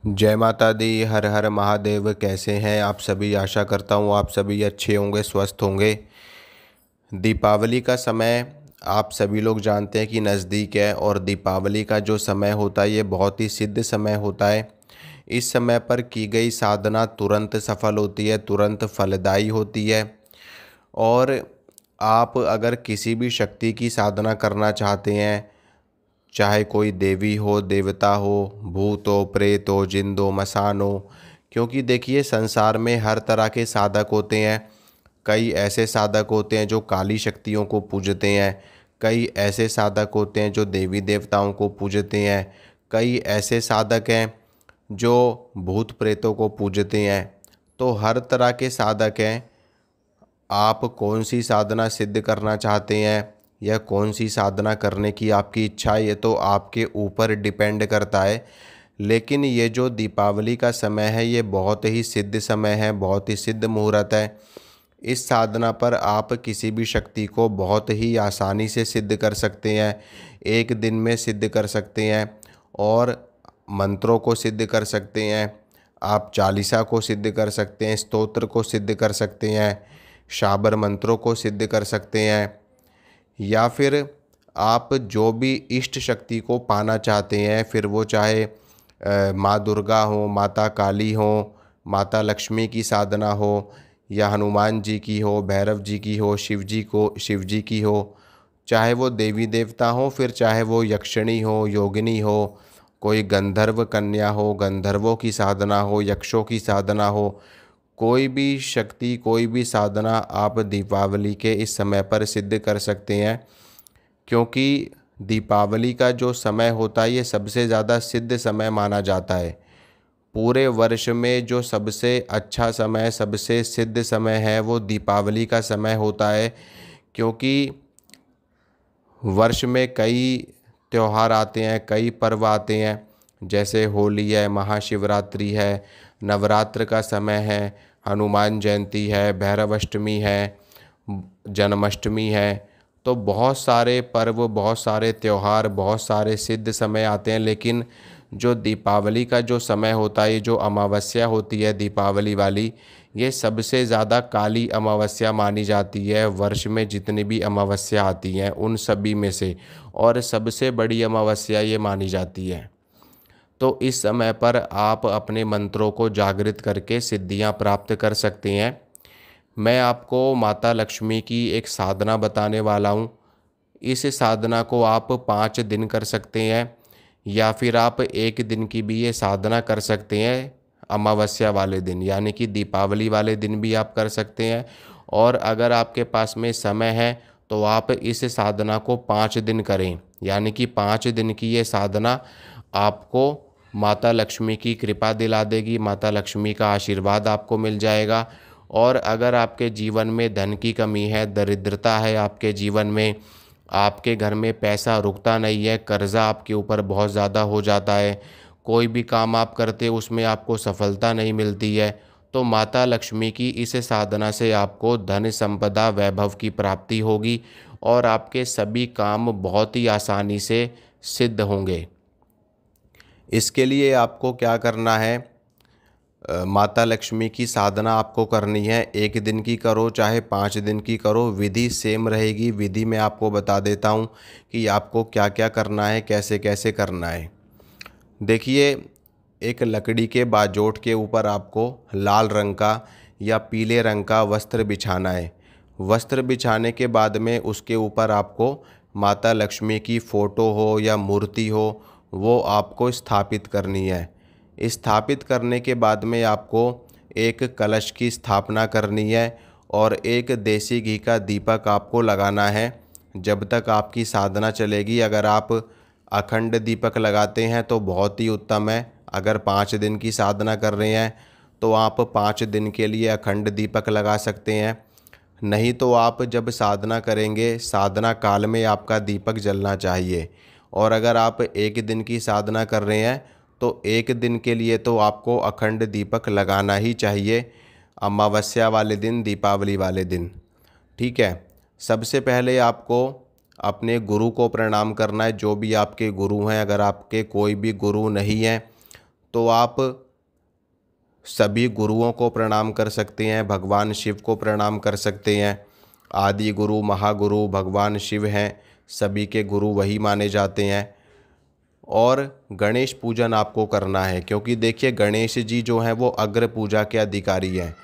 जय माता दी। हर हर महादेव। कैसे हैं आप सभी? आशा करता हूँ आप सभी अच्छे होंगे, स्वस्थ होंगे। दीपावली का समय आप सभी लोग जानते हैं कि नज़दीक है, और दीपावली का जो समय होता है ये बहुत ही सिद्ध समय होता है। इस समय पर की गई साधना तुरंत सफल होती है, तुरंत फलदायी होती है। और आप अगर किसी भी शक्ति की साधना करना चाहते हैं, चाहे कोई देवी हो, देवता हो, भूत हो, प्रेत हो, जिन्न हो, मसान हो, क्योंकि देखिए संसार में हर तरह के साधक होते हैं। कई ऐसे साधक होते हैं जो काली शक्तियों को पूजते हैं। कई ऐसे साधक होते हैं जो देवी देवताओं को पूजते हैं। कई ऐसे साधक हैं जो भूत प्रेतों को पूजते हैं। तो हर तरह के साधक हैं। आप कौन सी साधना सिद्ध करना चाहते हैं या कौन सी साधना करने की आपकी इच्छा है, ये तो आपके ऊपर डिपेंड करता है। लेकिन ये जो दीपावली का समय है ये बहुत ही सिद्ध समय है, बहुत ही सिद्ध मुहूर्त है। इस साधना पर आप किसी भी शक्ति को बहुत ही आसानी से सिद्ध कर सकते हैं, एक दिन में सिद्ध कर सकते हैं। और मंत्रों को सिद्ध कर सकते हैं, आप चालीसा को सिद्ध कर सकते हैं, स्तोत्र को सिद्ध कर सकते हैं, शाबर मंत्रों को सिद्ध कर सकते हैं। या फिर आप जो भी इष्ट शक्ति को पाना चाहते हैं, फिर वो चाहे माँ दुर्गा हो, माता काली हो, माता लक्ष्मी की साधना हो, या हनुमान जी की हो, भैरव जी की हो, शिव जी की हो, चाहे वो देवी देवता हो, फिर चाहे वो यक्षिणी हो, योगिनी हो, कोई गंधर्व कन्या हो, गंधर्वों की साधना हो, यक्षों की साधना हो, कोई भी शक्ति, कोई भी साधना आप दीपावली के इस समय पर सिद्ध कर सकते हैं। क्योंकि दीपावली का जो समय होता है ये सबसे ज़्यादा सिद्ध समय माना जाता है। पूरे वर्ष में जो सबसे अच्छा समय, सबसे सिद्ध समय है वो दीपावली का समय होता है। क्योंकि वर्ष में कई त्यौहार आते हैं, कई पर्व आते हैं, जैसे होली है, महाशिवरात्रि है, नवरात्र का समय है, हनुमान जयंती है, भैरव अष्टमी है, जन्माष्टमी है। तो बहुत सारे पर्व, बहुत सारे त्यौहार, बहुत सारे सिद्ध समय आते हैं। लेकिन जो दीपावली का जो समय होता है, ये जो अमावस्या होती है दीपावली वाली, ये सबसे ज़्यादा काली अमावस्या मानी जाती है वर्ष में जितनी भी अमावस्या आती हैं उन सभी में से, और सबसे बड़ी अमावस्या ये मानी जाती है। तो इस समय पर आप अपने मंत्रों को जागृत करके सिद्धियां प्राप्त कर सकते हैं। मैं आपको माता लक्ष्मी की एक साधना बताने वाला हूँ। इस साधना को आप 5 दिन कर सकते हैं, या फिर आप एक दिन की भी ये साधना कर सकते हैं। अमावस्या वाले दिन यानी कि दीपावली वाले दिन भी आप कर सकते हैं। और अगर आपके पास में समय है तो आप इस साधना को 5 दिन करें, यानी कि 5 दिन की ये साधना आपको माता लक्ष्मी की कृपा दिला देगी, माता लक्ष्मी का आशीर्वाद आपको मिल जाएगा। और अगर आपके जीवन में धन की कमी है, दरिद्रता है आपके जीवन में, आपके घर में पैसा रुकता नहीं है, कर्जा आपके ऊपर बहुत ज़्यादा हो जाता है, कोई भी काम आप करते उसमें आपको सफलता नहीं मिलती है, तो माता लक्ष्मी की इस साधना से आपको धन संपदा वैभव की प्राप्ति होगी और आपके सभी काम बहुत ही आसानी से सिद्ध होंगे। इसके लिए आपको क्या करना है? माता लक्ष्मी की साधना आपको करनी है। एक दिन की करो चाहे 5 दिन की करो, विधि सेम रहेगी। विधि मैं आपको बता देता हूँ कि आपको क्या क्या करना है, कैसे कैसे करना है। देखिए, एक लकड़ी के बाजोट के ऊपर आपको लाल रंग का या पीले रंग का वस्त्र बिछाना है। वस्त्र बिछाने के बाद में उसके ऊपर आपको माता लक्ष्मी की फ़ोटो हो या मूर्ति हो, वो आपको स्थापित करनी है। स्थापित करने के बाद में आपको एक कलश की स्थापना करनी है और एक देसी घी का दीपक आपको लगाना है जब तक आपकी साधना चलेगी। अगर आप अखंड दीपक लगाते हैं तो बहुत ही उत्तम है। अगर 5 दिन की साधना कर रहे हैं तो आप 5 दिन के लिए अखंड दीपक लगा सकते हैं। नहीं तो आप जब साधना करेंगे, साधना काल में आपका दीपक जलना चाहिए। और अगर आप एक दिन की साधना कर रहे हैं तो एक दिन के लिए तो आपको अखंड दीपक लगाना ही चाहिए, अमावस्या वाले दिन, दीपावली वाले दिन। ठीक है। सबसे पहले आपको अपने गुरु को प्रणाम करना है, जो भी आपके गुरु हैं। अगर आपके कोई भी गुरु नहीं हैं तो आप सभी गुरुओं को प्रणाम कर सकते हैं, भगवान शिव को प्रणाम कर सकते हैं। आदि गुरु महागुरु भगवान शिव हैं, सभी के गुरु वही माने जाते हैं। और गणेश पूजन आपको करना है, क्योंकि देखिए गणेश जी जो हैं वो अग्र पूजा के अधिकारी हैं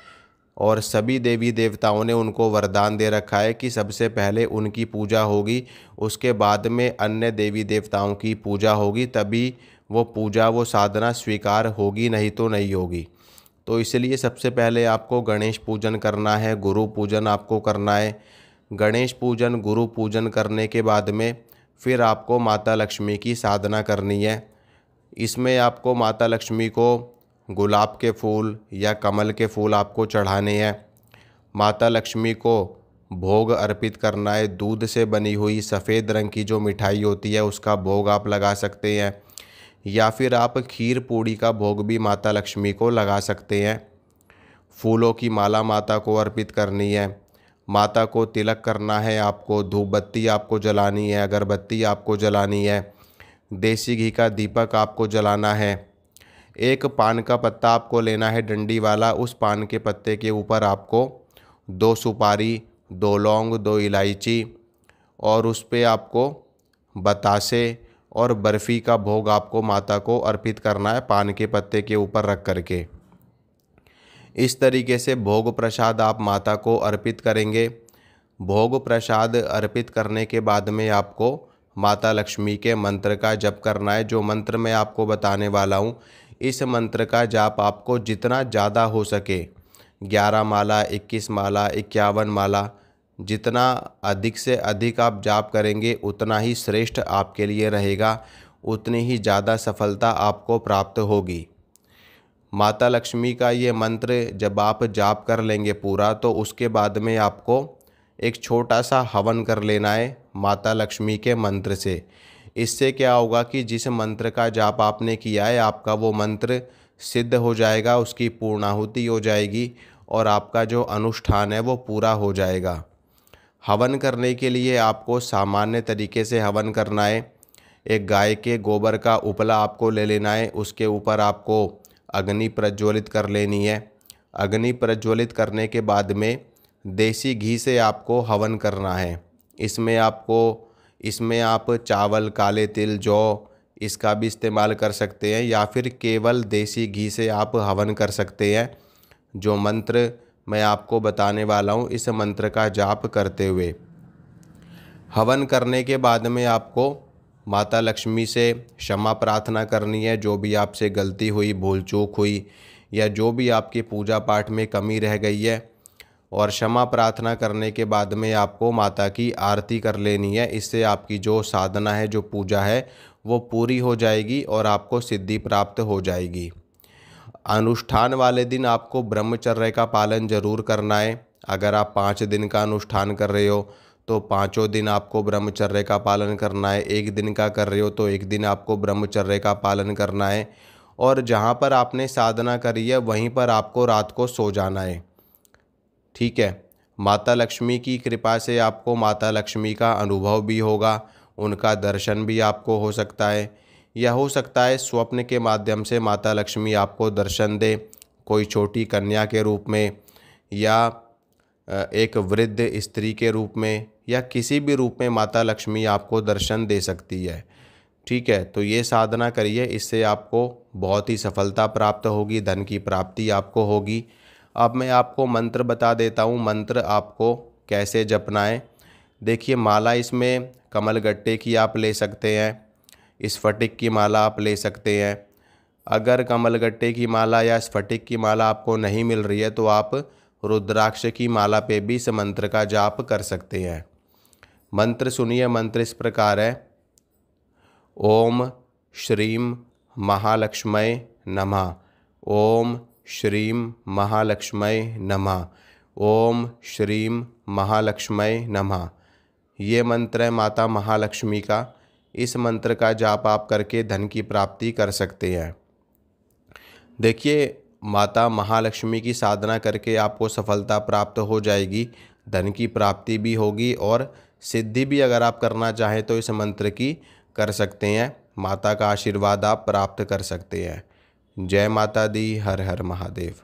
और सभी देवी देवताओं ने उनको वरदान दे रखा है कि सबसे पहले उनकी पूजा होगी, उसके बाद में अन्य देवी देवताओं की पूजा होगी, तभी वो पूजा वो साधना स्वीकार होगी, नहीं तो नहीं होगी। तो इसलिए सबसे पहले आपको गणेश पूजन करना है, गुरु पूजन आपको करना है। गणेश पूजन गुरु पूजन करने के बाद में फिर आपको माता लक्ष्मी की साधना करनी है। इसमें आपको माता लक्ष्मी को गुलाब के फूल या कमल के फूल आपको चढ़ाने हैं। माता लक्ष्मी को भोग अर्पित करना है। दूध से बनी हुई सफ़ेद रंग की जो मिठाई होती है उसका भोग आप लगा सकते हैं, या फिर आप खीर पूड़ी का भोग भी माता लक्ष्मी को लगा सकते हैं। फूलों की माला माता को अर्पित करनी है। माता को तिलक करना है, आपको धूप बत्ती आपको जलानी है, अगरबत्ती आपको जलानी है, देसी घी का दीपक आपको जलाना है। एक पान का पत्ता आपको लेना है डंडी वाला, उस पान के पत्ते के ऊपर आपको 2 सुपारी, 2 लौंग, 2 इलायची और उस पे आपको बतासे और बर्फ़ी का भोग आपको माता को अर्पित करना है पान के पत्ते के ऊपर रख करके। इस तरीके से भोग प्रसाद आप माता को अर्पित करेंगे। भोग प्रसाद अर्पित करने के बाद में आपको माता लक्ष्मी के मंत्र का जप करना है। जो मंत्र मैं आपको बताने वाला हूँ, इस मंत्र का जाप आपको जितना ज़्यादा हो सके, 11 माला, 21 माला, 51 माला, जितना अधिक से अधिक आप जाप करेंगे उतना ही श्रेष्ठ आपके लिए रहेगा, उतनी ही ज़्यादा सफलता आपको प्राप्त होगी। माता लक्ष्मी का ये मंत्र जब आप जाप कर लेंगे पूरा, तो उसके बाद में आपको एक छोटा सा हवन कर लेना है माता लक्ष्मी के मंत्र से। इससे क्या होगा कि जिस मंत्र का जाप आपने किया है आपका वो मंत्र सिद्ध हो जाएगा, उसकी पूर्णाहुति हो जाएगी और आपका जो अनुष्ठान है वो पूरा हो जाएगा। हवन करने के लिए आपको सामान्य तरीके से हवन करना है। एक गाय के गोबर का उपला आपको ले लेना है, उसके ऊपर आपको अग्नि प्रज्वलित कर लेनी है। अग्नि प्रज्वलित करने के बाद में देसी घी से आपको हवन करना है। इसमें आप चावल, काले तिल, जौ इसका भी इस्तेमाल कर सकते हैं, या फिर केवल देसी घी से आप हवन कर सकते हैं। जो मंत्र मैं आपको बताने वाला हूँ, इस मंत्र का जाप करते हुए हवन करने के बाद में आपको माता लक्ष्मी से क्षमा प्रार्थना करनी है। जो भी आपसे गलती हुई, भूल चूक हुई, या जो भी आपकी पूजा पाठ में कमी रह गई है, और क्षमा प्रार्थना करने के बाद में आपको माता की आरती कर लेनी है। इससे आपकी जो साधना है, जो पूजा है, वो पूरी हो जाएगी और आपको सिद्धि प्राप्त हो जाएगी। अनुष्ठान वाले दिन आपको ब्रह्मचर्य का पालन जरूर करना है। अगर आप 5 दिन का अनुष्ठान कर रहे हो तो 5 दिन आपको ब्रह्मचर्य का पालन करना है। 1 दिन का कर रहे हो तो 1 दिन आपको ब्रह्मचर्य का पालन करना है। और जहाँ पर आपने साधना करी है वहीं पर आपको रात को सो जाना है। ठीक है। माता लक्ष्मी की कृपा से आपको माता लक्ष्मी का अनुभव भी होगा, उनका दर्शन भी आपको हो सकता है, या हो सकता है स्वप्न के माध्यम से माता लक्ष्मी आपको दर्शन दे, कोई छोटी कन्या के रूप में, या एक वृद्ध स्त्री के रूप में, या किसी भी रूप में माता लक्ष्मी आपको दर्शन दे सकती है। ठीक है। तो ये साधना करिए, इससे आपको बहुत ही सफलता प्राप्त होगी, धन की प्राप्ति आपको होगी। अब मैं आपको मंत्र बता देता हूँ, मंत्र आपको कैसे जपना है। देखिए, माला इसमें कमलगट्टे की आप ले सकते हैं, स्फटिक की माला आप ले सकते हैं। अगर कमलगट्टे की माला या स्फटिक की माला आपको नहीं मिल रही है तो आप रुद्राक्ष की माला पे भी इस मंत्र का जाप कर सकते हैं। मंत्र सुनिए, मंत्र इस प्रकार है। ओम श्रीम महालक्ष्मये नमः। ओम श्रीम महालक्ष्मये नमः। ओम श्रीम महालक्ष्मये नमः। ये मंत्र है माता महालक्ष्मी का। इस मंत्र का जाप आप करके धन की प्राप्ति कर सकते हैं। देखिए, माता महालक्ष्मी की साधना करके आपको सफलता प्राप्त हो जाएगी, धन की प्राप्ति भी होगी, और सिद्धि भी अगर आप करना चाहें तो इस मंत्र की कर सकते हैं। माता का आशीर्वाद आप प्राप्त कर सकते हैं। जय माता दी। हर हर महादेव।